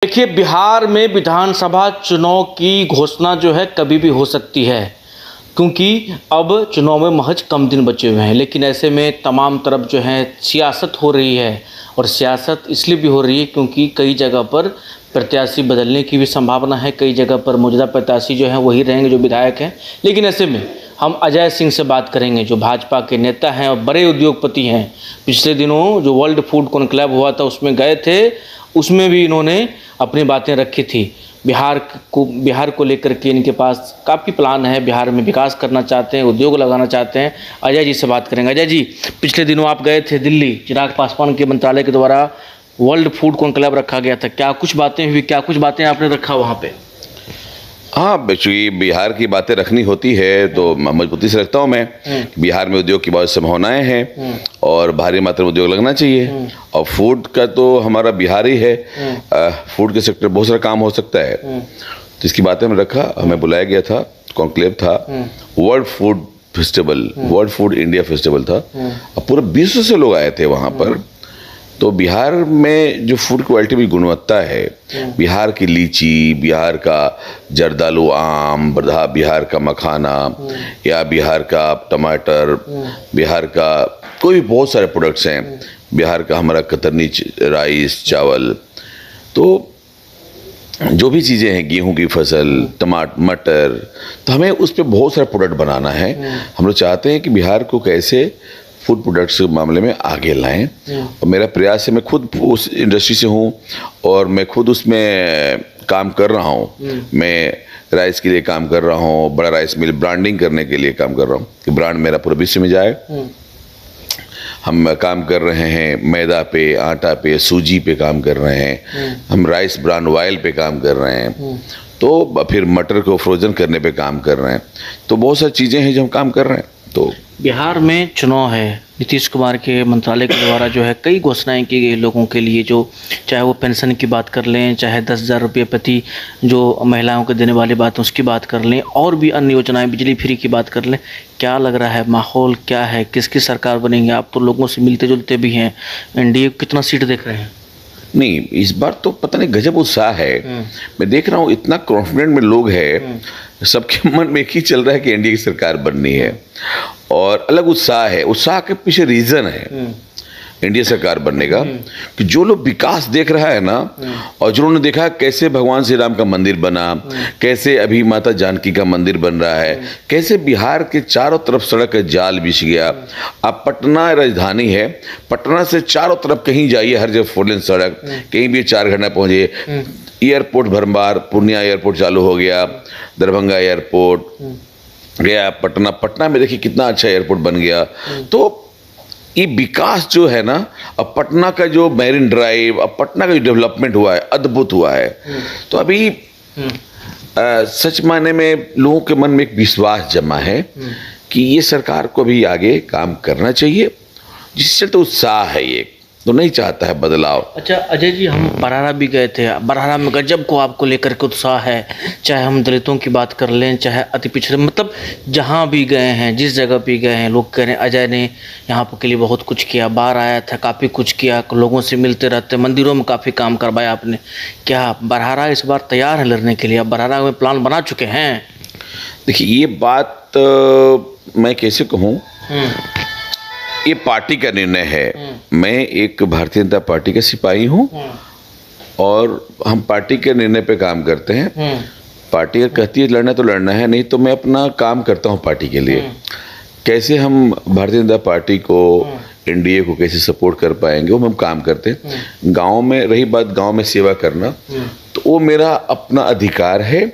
देखिए, बिहार में विधानसभा चुनाव की घोषणा जो है कभी भी हो सकती है, क्योंकि अब चुनाव में महज कम दिन बचे हुए हैं। लेकिन ऐसे में तमाम तरफ जो है सियासत हो रही है, और सियासत इसलिए भी हो रही है क्योंकि कई जगह पर प्रत्याशी बदलने की भी संभावना है। कई जगह पर मौजूदा प्रत्याशी जो हैं वही रहेंगे जो विधायक हैं। लेकिन ऐसे में हम अजय सिंह से बात करेंगे, जो भाजपा के नेता हैं और बड़े उद्योगपति हैं। पिछले दिनों जो वर्ल्ड फूड कॉन्क्लेव हुआ था उसमें गए थे, उसमें भी इन्होंने अपनी बातें रखी थी। बिहार को लेकर के इनके पास काफ़ी प्लान है, बिहार में विकास करना चाहते हैं, उद्योग लगाना चाहते हैं। अजय जी से बात करेंगे। अजय जी, पिछले दिनों आप गए थे दिल्ली, चिराग पासवान के मंत्रालय के द्वारा वर्ल्ड फूड कॉन्क्लेव रखा गया था। क्या कुछ बातें हुई, क्या कुछ बातें आपने रखा वहाँ पे? हाँ, चूंकि बिहार की बातें रखनी होती है तो मजबूती से रखता हूँ मैं। बिहार में उद्योग की बहुत संभावनाएं हैं और भारी मात्रा में उद्योग लगना चाहिए। और फूड का तो हमारा बिहार ही है। फूड के सेक्टर बहुत सारा काम हो सकता है, तो इसकी बातें हमने रखा। हमें बुलाया गया था, कॉन्क्लेव था, world food festival, world food India festival था। अब पूरे विश्व से लोग आए थे वहाँ पर। तो बिहार में जो फूड क्वालिटी में गुणवत्ता है, बिहार की लीची, बिहार का जर्दालू आम, बिहार का मखाना, या बिहार का टमाटर, बिहार का कोई भी बहुत सारे प्रोडक्ट्स हैं, बिहार का हमारा कतरनी राइस, चावल, तो जो भी चीज़ें हैं, गेहूं की फसल, मटर, तो हमें उस पर बहुत सारा प्रोडक्ट बनाना है। हम लोग चाहते हैं कि बिहार को कैसे फूड प्रोडक्ट्स के मामले में आगे लाएं। और मेरा प्रयास है, मैं खुद उस इंडस्ट्री से हूँ और मैं खुद उसमें काम कर रहा हूँ। मैं राइस के लिए काम कर रहा हूँ, बड़ा राइस मिल ब्रांडिंग करने के लिए काम कर रहा हूँ कि ब्रांड मेरा पूरे विश्व में जाए। हम काम कर रहे हैं मैदा पे, आटा पे, सूजी पे काम कर रहे हैं। हम राइस ब्रांड ऑयल पे काम कर रहे हैं, तो फिर मटर को फ्रोजन करने पे काम कर रहे हैं। तो बहुत सारी चीज़ें हैं जो हम काम कर रहे हैं। तो बिहार में चुनाव है, नीतीश कुमार के मंत्रालय के द्वारा जो है कई घोषणाएं की गई लोगों के लिए, जो चाहे वो पेंशन की बात कर लें, चाहे 10,000 रुपये प्रति जो महिलाओं को देने वाली बात है उसकी बात कर लें, और भी अन्य योजनाएं, बिजली फ्री की बात कर लें। क्या लग रहा है, माहौल क्या है, किसकी सरकार बनेंगे? आप तो लोगों से मिलते जुलते भी हैं, एनडीए कितना सीट देख रहे हैं? नहीं, इस बार तो पता नहीं गजब उत्साह है। मैं देख रहा हूँ इतना कॉन्फिडेंट में लोग हैं, सबके मन में एक ही चल रहा है कि एनडीए की सरकार बननी है, और अलग उत्साह है। उत्साह के पीछे रीजन है इंडिया सरकार बनने का, कि जो लोग विकास देख रहा है ना, और जिन्होंने देखा कैसे भगवान श्री राम का मंदिर बना, कैसे अभी माता जानकी का मंदिर बन रहा है, कैसे बिहार के चारों तरफ सड़क का जाल बिछ गया। अब पटना राजधानी है, पटना से चारों तरफ कहीं जाइए हर जगह 4 लेन सड़क, कहीं भी 4 घंटा पहुंचे। एयरपोर्ट भरमार, पूर्णिया एयरपोर्ट चालू हो गया, दरभंगा एयरपोर्ट गया, पटना में देखिए कितना अच्छा एयरपोर्ट बन गया। तो ये विकास जो है ना, अब पटना का जो मैरिन ड्राइव, अब पटना का जो डेवलपमेंट हुआ है, अद्भुत हुआ है। तो अभी सच मायने में लोगों के मन में एक विश्वास जमा है कि ये सरकार को भी आगे काम करना चाहिए, जिससे तो उत्साह है, ये तो नहीं चाहता है बदलाव। अच्छा अजय जी, हम बरहारा भी गए थे, बरहारा में गजब को आपको लेकर के उत्साह है। चाहे हम दलितों की बात कर लें, चाहे अति पिछड़े, मतलब जहाँ भी गए हैं, जिस जगह भी गए हैं, लोग कह रहे हैं अजय ने यहाँ के लिए बहुत कुछ किया, बाहर आया था, काफ़ी कुछ किया, लोगों से मिलते रहते, मंदिरों में काफ़ी काम करवाया आपने। क्या बरहारा इस बार तैयार है लड़ने के लिए? आप बरहारा में प्लान बना चुके हैं? देखिए, ये बात मैं कैसे कहूँ, ये पार्टी का निर्णय है। मैं एक भारतीय जनता पार्टी का सिपाही हूँ और हम पार्टी के निर्णय पे काम करते हैं। पार्टी अगर कहती है लड़ना तो लड़ना है, नहीं तो मैं अपना काम करता हूँ पार्टी के लिए। कैसे हम भारतीय जनता पार्टी को, एनडीए को कैसे सपोर्ट कर पाएंगे, वो हम काम करते हैं। गाँव में रही बात, गाँव में सेवा करना, तो वो मेरा अपना अधिकार है।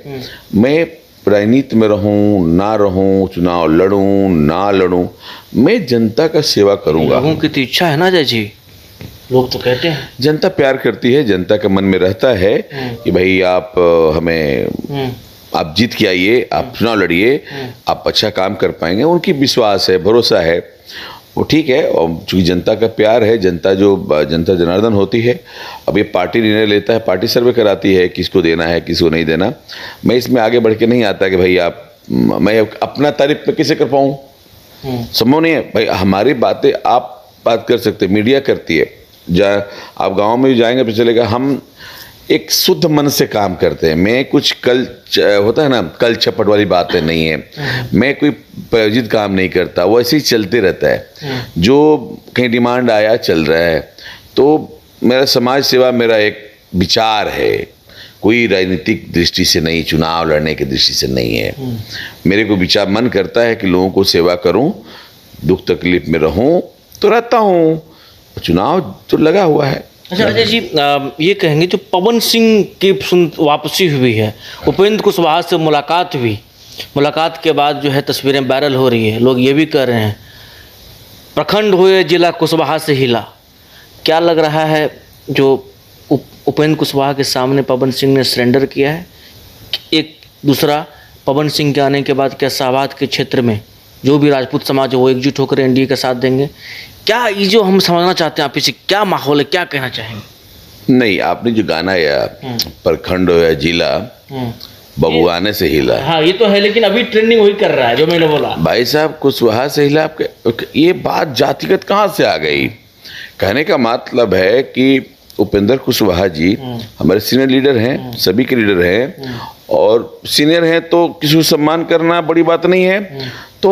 मैं राजनीति में रहूं ना रहूं, चुनाव लड़ूं ना लड़ूं, मैं जनता का सेवा करूंगा। लोगों की तो इच्छा है ना अजय जी, लोग तो कहते हैं। जनता प्यार करती है, जनता का मन में रहता है कि भाई आप हमें, आप जीत के आइए, आप चुनाव लड़िए, आप अच्छा काम कर पाएंगे। उनकी विश्वास है, भरोसा है, वो ठीक है। और चूंकि जनता का प्यार है, जनता जनार्दन होती है। अब ये पार्टी निर्णय लेता है, पार्टी सर्वे कराती है किसको देना है, किसको नहीं देना। मैं इसमें आगे बढ़ के नहीं आता कि भाई आप, मैं अपना तारीफ में कैसे कर पाऊँ, संभव नहीं है भाई। हमारी बातें आप बात कर सकते, मीडिया करती है। आप गाँव में जाएंगे तो चलेगा, हम एक शुद्ध मन से काम करते हैं। मैं कुछ होता है ना, कल छपट वाली बातें नहीं है। मैं कोई प्रायोजित काम नहीं करता, वो ऐसे ही चलते रहता है। जो कहीं डिमांड आया चल रहा है। तो मेरा समाज सेवा मेरा एक विचार है, कोई राजनीतिक दृष्टि से नहीं, चुनाव लड़ने की दृष्टि से नहीं है। मेरे को विचार मन करता है कि लोगों को सेवा करूं, दुख तकलीफ में रहूं तो रहता हूं, चुनाव तो लगा हुआ है। अच्छा अजय जी, ये कहेंगे जो पवन सिंह की वापसी हुई है, उपेंद्र कुशवाहा से मुलाकात हुई, मुलाकात के बाद जो है तस्वीरें वायरल हो रही है, लोग ये भी कह रहे हैं प्रखंड हुए जिला कुशवाहा से हिला। क्या लग रहा है जो उपेंद्र कुशवाहा के सामने पवन सिंह ने सरेंडर किया है? एक दूसरा, पवन सिंह के आने के बाद क्या शाहबाद के क्षेत्र में जो भी राजपूत समाज है वो एकजुट होकर एनडीए का साथ देंगे? क्या ये जो हम समझना चाहते हैं आप इसे, क्या माहौल है, क्या कहना चाहेंगे? नहीं, आपने जो गाना या प्रखंड या जिला बबुआने से हिला, हाँ ये तो है, लेकिन अभी ट्रेंडिंग वही कर रहा है जो मैंने बोला। भाई साहब कुशवाहा से हिला, आपके ये बात जातिगत कहाँ से आ गई? कहने का मतलब है कि उपेंद्र कुशवाहा जी हमारे सीनियर लीडर हैं, सभी के लीडर हैं, और सीनियर हैं तो किसी को सम्मान करना बड़ी बात नहीं है। तो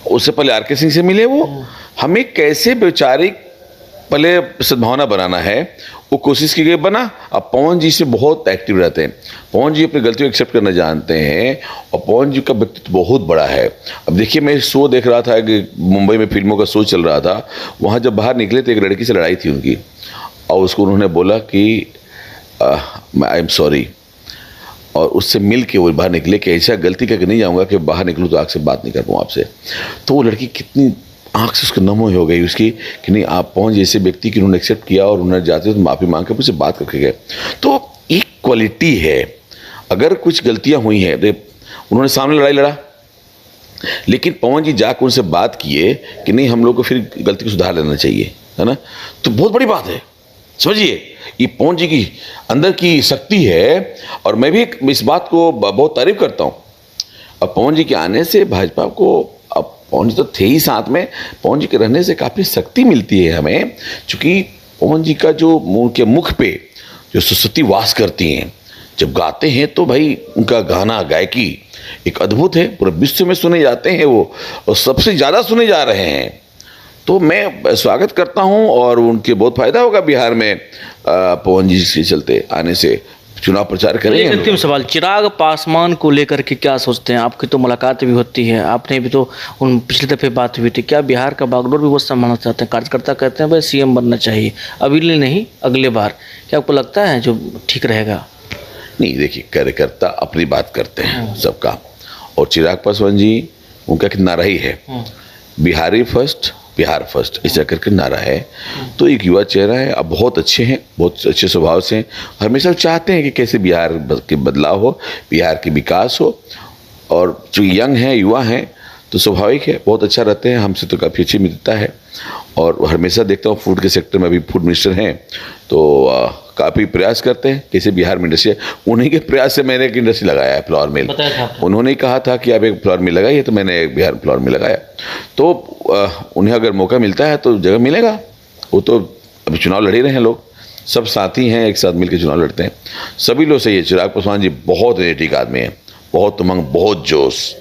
उससे पहले आर के सिंह से मिले वो, हमें कैसे वैचारिक पहले सद्भावना बनाना है वो कोशिश की गई, बना। अब पवन जी से बहुत एक्टिव रहते हैं, पवन जी अपनी गलतियों को एक्सेप्ट करना जानते हैं, और पवन जी का व्यक्तित्व बहुत बड़ा है। अब देखिए, मैं शो देख रहा था कि मुंबई में फिल्मों का शो चल रहा था, वहाँ जब बाहर निकले तो एक लड़की से लड़ाई थी उनकी, और उसको उन्होंने बोला कि आई एम सॉरी, और उससे मिल के वो बाहर निकले कि ऐसा गलती करके नहीं जाऊँगा कि बाहर निकलूँ तो आपसे बात नहीं कर पाऊँ आपसे। तो वो लड़की कितनी आँख से उसको नम हो गई उसकी कि नहीं, आप पहुँच जैसे व्यक्ति की उन्होंने एक्सेप्ट किया और उन्होंने जाते तो माफ़ी मांग के मुझसे बात करके गए। तो एक क्वालिटी है, अगर कुछ गलतियाँ हुई हैं, उन्होंने सामने लड़ाई लड़ा, लेकिन पवन जी जाकर उनसे बात किए कि नहीं, हम लोग को फिर गलती को सुधार लेना चाहिए, है ना। तो बहुत बड़ी बात है, समझिए, ये पवन जी की अंदर की शक्ति है। और मैं भी इस बात को बहुत तारीफ करता हूँ। अब पवन जी के आने से भाजपा को, अब पवन जी तो थे ही साथ में, पवन जी के रहने से काफ़ी शक्ति मिलती है हमें, क्योंकि पवन जी का जो उनके मुख पे जो सरस्वती वास करती हैं, जब गाते हैं तो भाई उनका गाना गायकी एक अद्भुत है, पूरे विश्व में सुने जाते हैं वो, और सबसे ज़्यादा सुने जा रहे हैं। तो मैं स्वागत करता हूं, और उनके बहुत फायदा होगा बिहार में पवन जी के चलते आने से, चुनाव प्रचार करेंगे। अंतिम सवाल, चिराग पासवान को लेकर के क्या सोचते हैं? आपकी तो मुलाकात भी होती है, आपने भी तो उन पिछली दफे बात हुई थी, क्या बिहार का बागडोर भी वो संभालना चाहते हैं? कार्यकर्ता कहते हैं भाई सीएम बनना चाहिए, अभी नहीं अगले बार, क्या आपको लगता है जो ठीक रहेगा? नहीं, देखिए, कार्यकर्ता अपनी बात करते हैं सबका, और चिराग पासवान जी उनका कितना नारा ही है, बिहारी फर्स्ट बिहार फर्स्ट, ऐसा करके नारा है। तो एक युवा चेहरा है, अब बहुत अच्छे हैं, बहुत अच्छे स्वभाव से हैं, हमेशा चाहते हैं कि कैसे बिहार के बदलाव हो, बिहार की विकास हो, और जो यंग हैं, युवा हैं, तो स्वाभाविक है बहुत अच्छा रहते हैं, हमसे तो काफ़ी अच्छी मिलता है। और हमेशा देखता हूँ फूड के सेक्टर में अभी फूड मिनिस्टर हैं, तो काफ़ी प्रयास करते हैं कैसे बिहार में इंडस्ट्री, उन्हीं के प्रयास से मैंने एक इंडस्ट्री लगाया है, फ्लावर मिल। उन्होंने कहा था कि आप एक फ्लावर मिल लगाइए, तो मैंने एक बिहार फ्लावर मिल लगाया। तो उन्हें अगर मौका मिलता है तो जगह मिलेगा, वो तो अभी चुनाव लड़ ही रहे हैं लोग, सब साथी हैं, एक साथ मिलकर चुनाव लड़ते हैं, सभी लोग सही है। चिराग पासवान जी बहुत एनर्जेटिक आदमी हैं, बहुत उमंग, बहुत जोश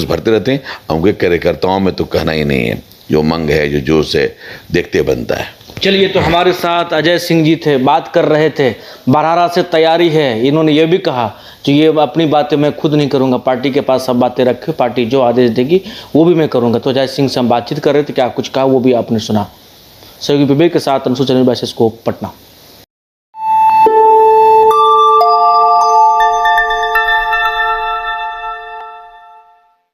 भरते रहते हैं। उनके कार्यकर्ताओं में तो कहना ही नहीं है, जो उमंग है, जो जोश है, देखते बनता है। चलिए, तो हमारे साथ अजय सिंह जी थे, बात कर रहे थे, बरहारा से तैयारी है, इन्होंने ये भी कहा कि ये अपनी बातें मैं खुद नहीं करूंगा, पार्टी के पास सब बातें रखे, पार्टी जो आदेश देगी वो भी मैं करूंगा। तो अजय सिंह से हम बातचीत कर रहे थे, क्या कुछ कहा वो भी आपने सुना। सहयोगी विवेक के साथ अंशु चंद्र, पटना।